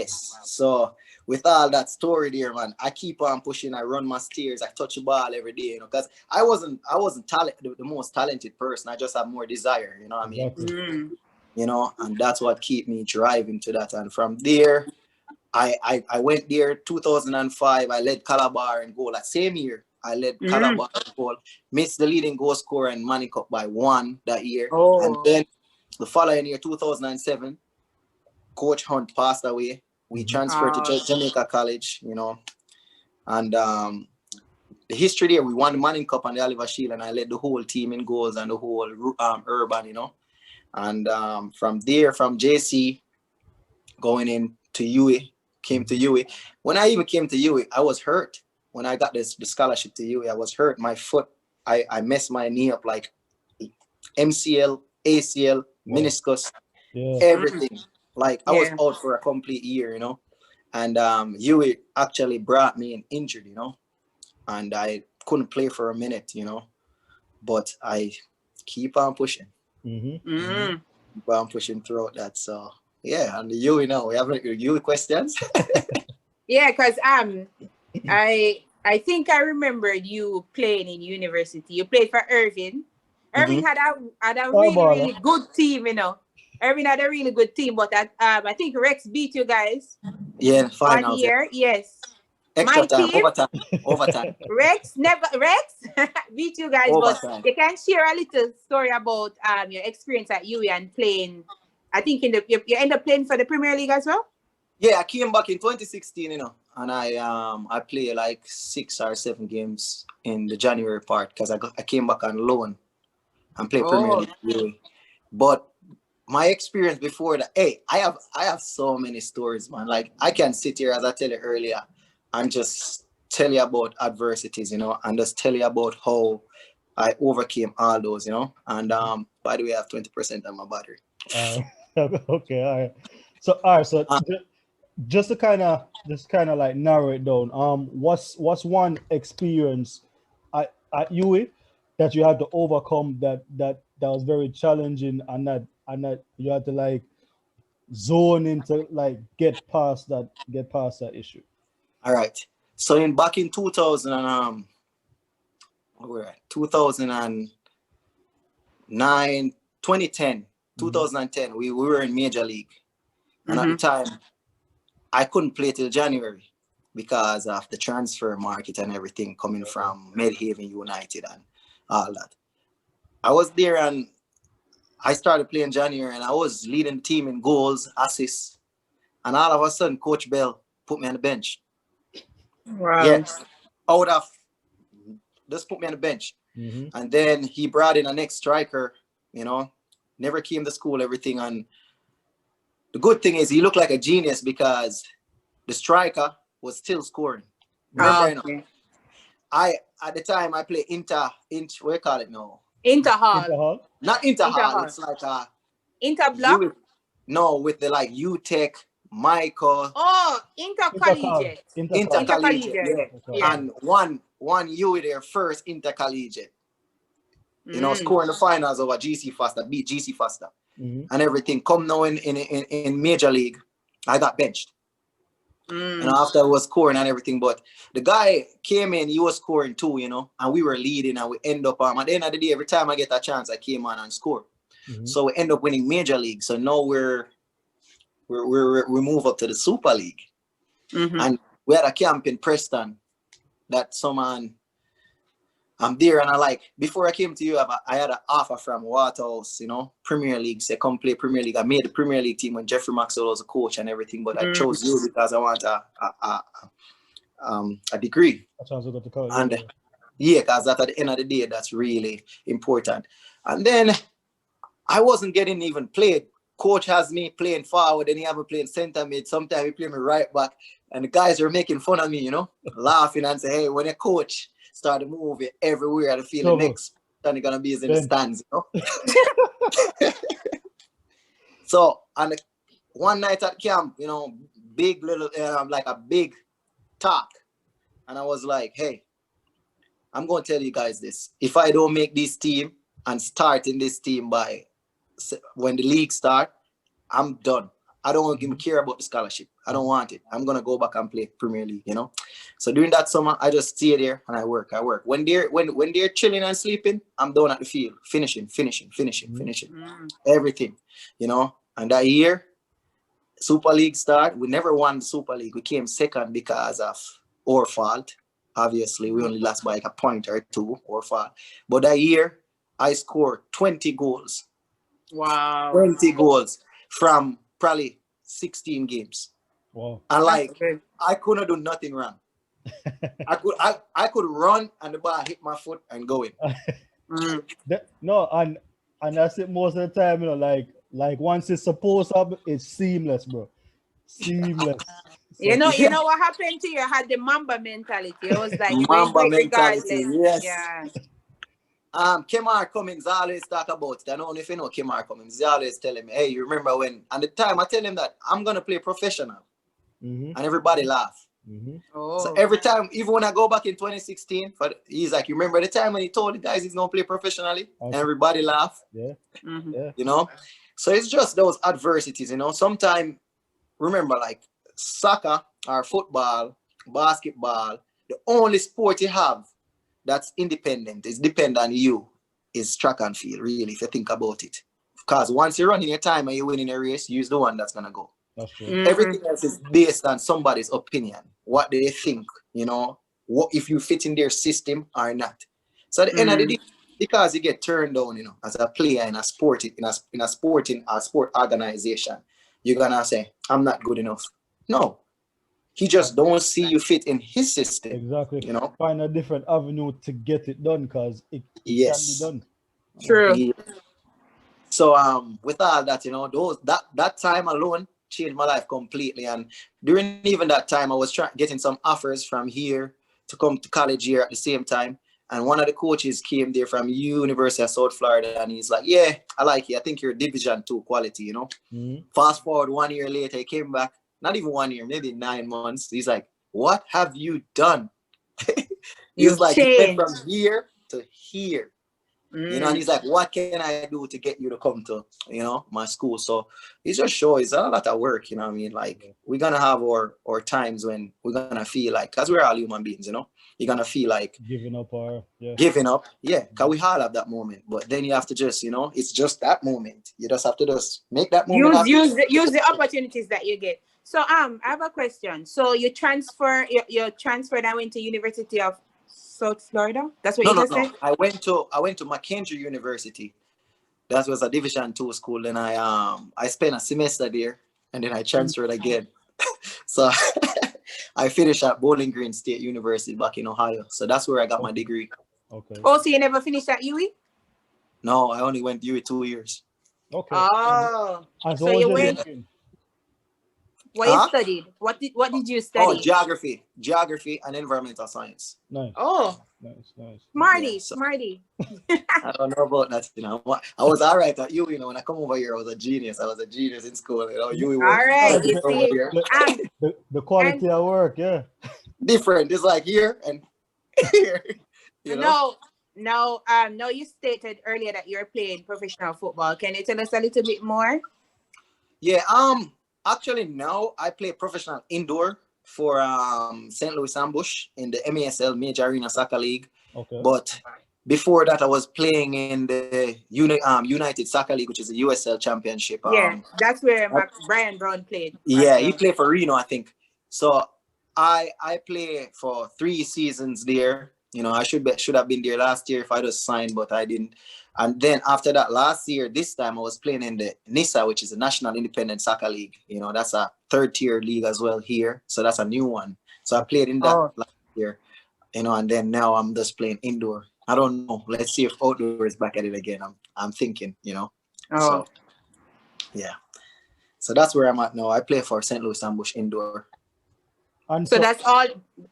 Yes. So with all that story there, man, I keep on pushing. I run my stairs. I touch the ball every day, you know, because I wasn't the most talented person. I just have more desire, you know what I mean? Exactly. You know, and that's what keep me driving to that. And from there, I went there 2005. I led Calabar in goal. That same year, I led Calabar in goal. Missed the leading goal scorer in Money Cup by 1 that year. And Oh. then the following year, 2007, Coach Hunt passed away. We transferred to Jamaica College, you know, and the history there, we won the Manning Cup and the Oliver Shield, and I led the whole team in goals and the whole urban, you know. And from there, from JC, going into UE, came to UE. When I even came to UE, I was hurt. When I got the scholarship to UE, I was hurt. My foot, I messed my knee up like MCL, ACL, meniscus, everything. Like I was out for a complete year, you know. And UE actually brought me an injury, you know. And I couldn't play for a minute, you know. But I keep on pushing. Keep on pushing throughout that. So yeah, and the UE now. We have UE questions. Yeah, because I think I remembered you playing in university. You played for Irving. Irving had a really good team, you know. Irving had a really good team, but I think Rex beat you guys. Yeah, finals. 1 year, yes. Extra My time, team, overtime. Rex beat you guys, Overtime. but you can share a little story about your experience at UE and playing. I think you end up playing for the Premier League as well. Yeah, I came back in 2016, you know, and I play like 6 or 7 games in the January part because I came back on loan and play Premier League. Really. But my experience before that, hey, I have so many stories, man. Like I can sit here, as I tell you earlier, and just tell you about adversities, you know, and just tell you about how I overcame all those, you know. And by the way, I have 20% on my battery. Okay, all right. So just to kind of like narrow it down, what's one experience at UE that you had to overcome that was very challenging, and that you had to like zone into, like get past that issue? All right. So back in 2000 2009, 2010, 2010, we were in Major League. And at the time, I couldn't play till January because of the transfer market and everything coming from Medhaven United and all that. I was there and I started playing January and I was leading the team in goals, assists. And all of a sudden, Coach Bell put me on the bench. Wow. Yes. Out of just put me on the bench. And then he brought in a next striker, you know, never came to school, everything. And the good thing is he looked like a genius because the striker was still scoring. Remember, you know, at the time I play what do you call it now? Interhall. Not Interhall. It's like Interblock. No, with the like UTech, Michael. Oh, intercollegiate. Intercollegiate. Yeah. And one UE there first intercollegiate. You know, scoring the finals over GC Foster, beat GC Foster. And everything. Come now in Major League, I got benched. And after I was scoring and everything, but the guy came in, he was scoring too, you know, and we were leading, and we end up at the end of the day, every time I get a chance, I came on and score. So we end up winning Major League. So now we move up to the Super League. And we had a camp in Preston that someone, I'm there, and before I came to you, I had an offer from Waterhouse, you know, Premier League, say come play Premier League. I made the Premier League team when Jeffrey Maxwell was a coach and everything, but I chose you because I want a degree. And yeah, because at the end of the day, that's really important. And then I wasn't getting even played. Coach has me playing forward, and he have me playing center mid. Sometimes he play me right back, and the guys are making fun of me, you know, laughing and say, "Hey, when a coach started moving everywhere, I feel the next time gonna be is in the stands, you know." So, and one night at camp, you know, big little like a big talk, and I was like, "Hey, I'm gonna tell you guys this: if I don't make this team and start in this team by when the league start, I'm done. I don't even care about the scholarship. I don't want it. I'm gonna go back and play Premier League, you know. So during that summer, I just stay there and I work. When they're chilling and sleeping, I'm down at the field, finishing everything, you know. And that year, Super League start. We never won the Super League. We came second because of our fault. Obviously, we only lost by like a point or two, our fault. But that year, I scored 20 goals. Wow. 20 goals from probably 16 games. Wow. And like, I couldn't do nothing wrong. I could run and the ball hit my foot and go in. No, and that's it most of the time, you know, like once it's supposed to, it's seamless, bro. Seamless. You know what happened to you? I had the Mamba mentality. It was like Mamba mentality, yes. Yeah. Kemar Cummings always talk about it. I don't know if you know Kemar Cummings. He always telling me, hey, you remember when, and the time I tell him that I'm gonna play professional. And everybody laugh. So every time, even when I go back in 2016, he's like, you remember the time when he told the guys he's gonna play professionally? And everybody laugh. Yeah. You know? So it's just those adversities, you know. Sometimes, remember, like soccer or football, basketball, the only sport you have that's independent, is depend on you, is track and field, really, if you think about it. Because once you're running your time and you're winning a race, you're the one that's gonna go. That's true. Everything else is based on somebody's opinion, what they think, you know, what if you fit in their system or not. So at the end of the day, because you get turned down, you know, as a player in a sport, in a sport organization, you're gonna say, I'm not good enough. No. He just don't see you fit in his system. Exactly. You know, find a different avenue to get it done, because it can be done. True. Yeah. So with all that, you know, that time alone changed my life completely. And during even that time, I was getting some offers from here to come to college here at the same time. And one of the coaches came there from University of South Florida, and he's like, yeah, I like you. I think you're Division 2 quality, you know. Fast forward 1 year later, he came back. Not even 1 year, maybe 9 months. He's like, what have you done? He's like, you went from here to here. You know, and he's like, what can I do to get you to come to, you know, my school? So it just shows a lot of work, you know what I mean? Like, we're going to have our times when we're going to feel like, because we're all human beings, you know, you're going to feel like giving up, because we all have that moment. But then you have to just, you know, it's just that moment. You just have to just make that moment. Use the opportunities that you get. So I have a question. So you transferred and went to University of South Florida? That's what you just said? I went to McKendree University. That was a Division 2 school. Then I spent a semester there, and then I transferred again. So I finished at Bowling Green State University back in Ohio. So that's where I got my degree. Okay. Oh, so you never finished at UE? No, I only went UE 2 years. Okay. Oh. So you went. What you studied? What did you study? Oh, geography and environmental science. Nice. Oh, nice. Smarty. I don't know about that. You know, I was all right at you. You know, when I come over here, I was a genius. I was a genius in school. You know, you were all right. The quality of work, yeah, different. It's like here and here. You know? No. You stated earlier that you're playing professional football. Can you tell us a little bit more? Yeah. Actually, now I play professional indoor for St. Louis Ambush in the MASL Major Arena Soccer League. Okay. But before that, I was playing in the United Soccer League, which is a USL Championship. Yeah, that's where Brian Brown played. Yeah, he played for Reno, I think. So I play for 3 seasons there. You know, I should have been there last year if I just signed, but I didn't. And then after that, last year, this time I was playing in the NISA, which is the National Independent Soccer League. You know, that's a 3rd-tier league as well here. So that's a new one. So I played in that last year, you know, and then now I'm just playing indoor. I don't know. Let's see if outdoor is back at it again. I'm thinking, you know. So, yeah. So that's where I'm at now. I play for St. Louis Ambush indoor. And so that's all.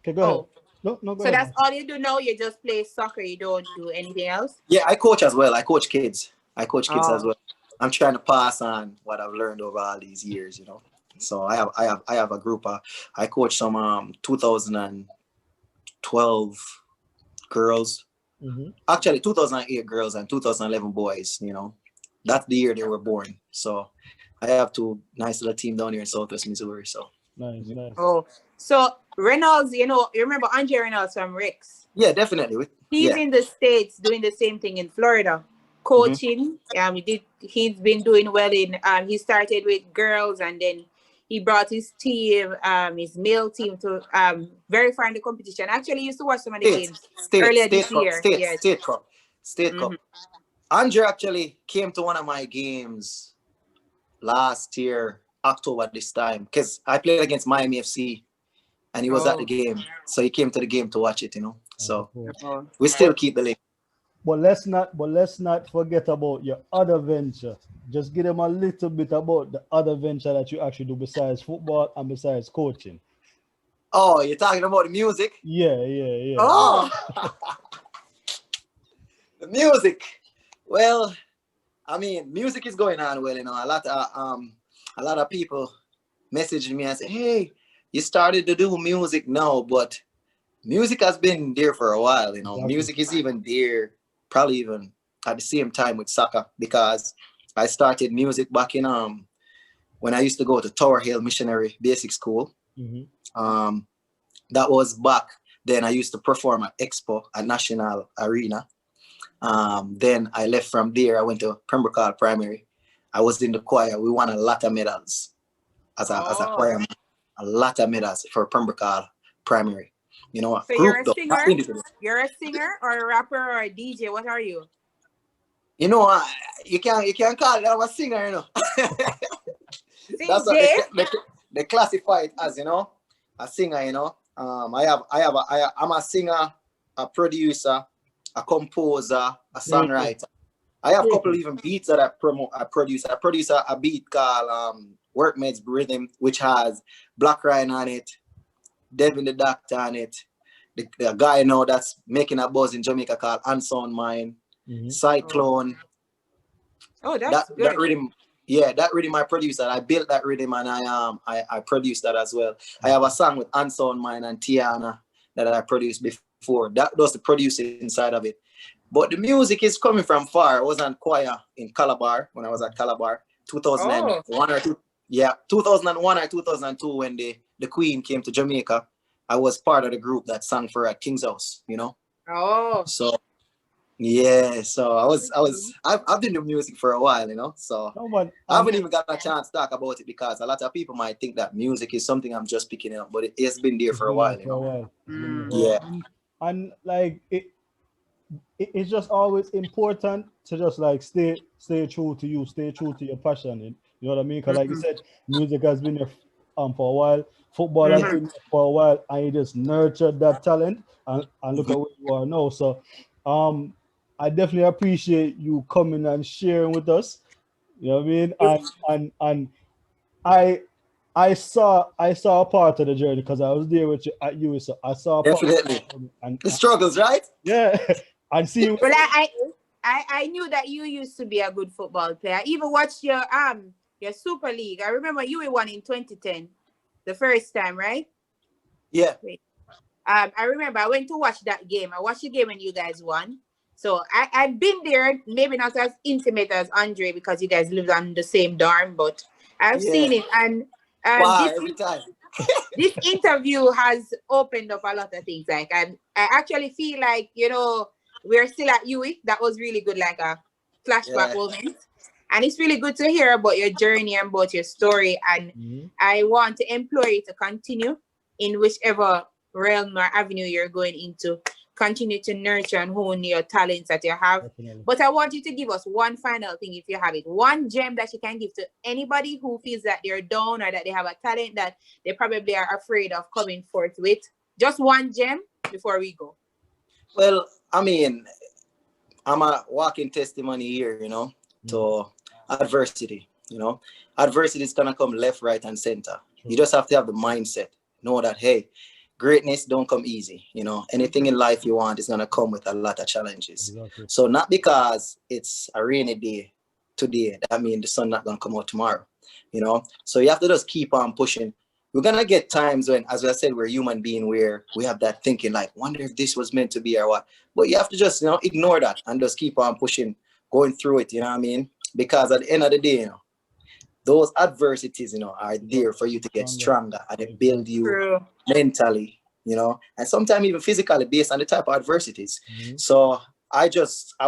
Okay, go ahead. No, go ahead. That's all you do now? You just play soccer? You don't do anything else? Yeah, I coach as well. I coach kids. As well. I'm trying to pass on what I've learned over all these years, you know. So I have a group. I coach some 2012 girls. Actually, 2008 girls and 2011 boys. You know, that's the year they were born. So I have two nice little team down here in Southwest Missouri. So Nice. Oh, so Reynolds, you remember Andre Reynolds from Rex? yeah, definitely. He's in the States doing the same thing in Florida, coaching. He's been doing well he started with girls, and then he brought his team, his male team, to verify in the competition. Actually, used to watch some of the games earlier this year. State Cup. Andre actually came to one of my games last year, October this time, because I played against Miami FC and he was at the game. So he came to the game to watch it, So we still keep the link. But let's not forget about your other venture. Just give them a little bit about the other venture that you actually do besides football and besides coaching. Oh, you're talking about the music? Yeah. Oh, the music. Well, I mean, music is going on well. A lot of people message me and say, "Hey, you started to do music now," but music has been there for a while. Exactly. Music is even there, probably even at the same time with soccer, because I started music back in when I used to go to Tower Hill Missionary Basic School. That was back then. I used to perform at Expo at National Arena. Then I left from there. I went to Pembroke Hall Primary. I was in the choir. We won a lot of medals as a choir. A lot of medals for Pembroke Hall Primary. So you're a singer? You're a singer or a rapper or a DJ? What are you? You can't call it I'm a singer, That's what they classify it as, a singer, I'm a singer, a producer, a composer, a songwriter. I have a couple even beats that I produce. I produce a beat called Workmates Rhythm, which has Black Ryan on it, Devin the Doctor on it. The guy now that's making a buzz in Jamaica called Unsound Mind, Cyclone. Oh, that's good. That rhythm. Yeah, that rhythm I produced that. I built that rhythm and I produced that as well. I have a song with Unsound Mind and Tiana that I produced before. That was the producing inside of it. But the music is coming from far. I was on choir in Calabar when I was at Calabar, 2001 or 2002 when the Queen came to Jamaica. I was part of the group that sang for her at King's House, Oh. So yeah, so I've been doing music for a while, so I haven't even got a chance to talk about it because a lot of people might think that music is something I'm just picking up, but it's been there for a while, Yeah. And like it's just always important to just like stay true to you, stay true to your passion. You know what I mean? Because like you said, music has been there for a while, football has been there for a while, and you just nurtured that talent and look at where you are now. So I definitely appreciate you coming and sharing with us. You know what I mean? And I saw a part of the journey because I was there with you at US. So I saw a part definitely and the struggles, right? Yeah. And see. Well, I knew that you used to be a good football player. I even watched your Super League. I remember you won in 2010, the first time, right? Yeah. I remember I went to watch that game. I watched the game when you guys won. So I've been there, maybe not as intimate as Andre because you guys lived on the same dorm, but I've seen it. And every time. This interview has opened up a lot of things. Like I actually feel like, we're still at UWI. That was really good, like a flashback moment. And it's really good to hear about your journey and about your story. And I want to implore you to continue in whichever realm or avenue you're going into. Continue to nurture and hone your talents that you have. Definitely. But I want you to give us one final thing, if you have it. One gem that you can give to anybody who feels that they're down or that they have a talent that they probably are afraid of coming forth with. Just one gem before we go. Well, I mean, I'm a walking testimony here, to adversity. Adversity is gonna come left, right, and center. You just have to have the mindset. Know that, hey, greatness don't come easy. Anything in life you want is gonna come with a lot of challenges. Exactly. So not because it's a rainy day today, that means the sun not gonna come out tomorrow. So you have to just keep on pushing. We're gonna get times when, as I said, we're human being where we have that thinking like, wonder if this was meant to be or what. But you have to just, ignore that and just keep on pushing, going through it, you know what I mean? Because at the end of the day, those adversities, you know, are there for you to get stronger, and they build you mentally, you know, and sometimes even physically based on the type of adversities. So I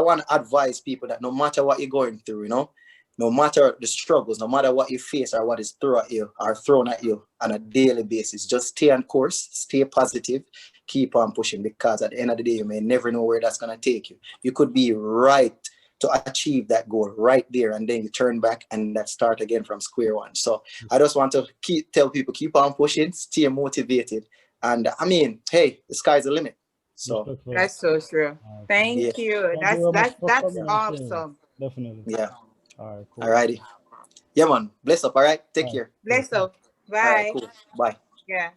want to advise people that no matter what you're going through, you know, no matter the struggles, no matter what you face or what is thrown at you on a daily basis, just stay on course, stay positive, keep on pushing, because at the end of the day, you may never know where that's going to take you. You could be right to achieve that goal right there, and then you turn back and that start again from square one. So I just want to tell people, keep on pushing, stay motivated. And I mean, hey, the sky's the limit. So that's so true. Thank you. That's awesome. Definitely. Yeah. All right, cool. All righty. Yeah, man. Bless up. All right. Take care. Bless up. Bye. All right, cool. Bye. Yeah.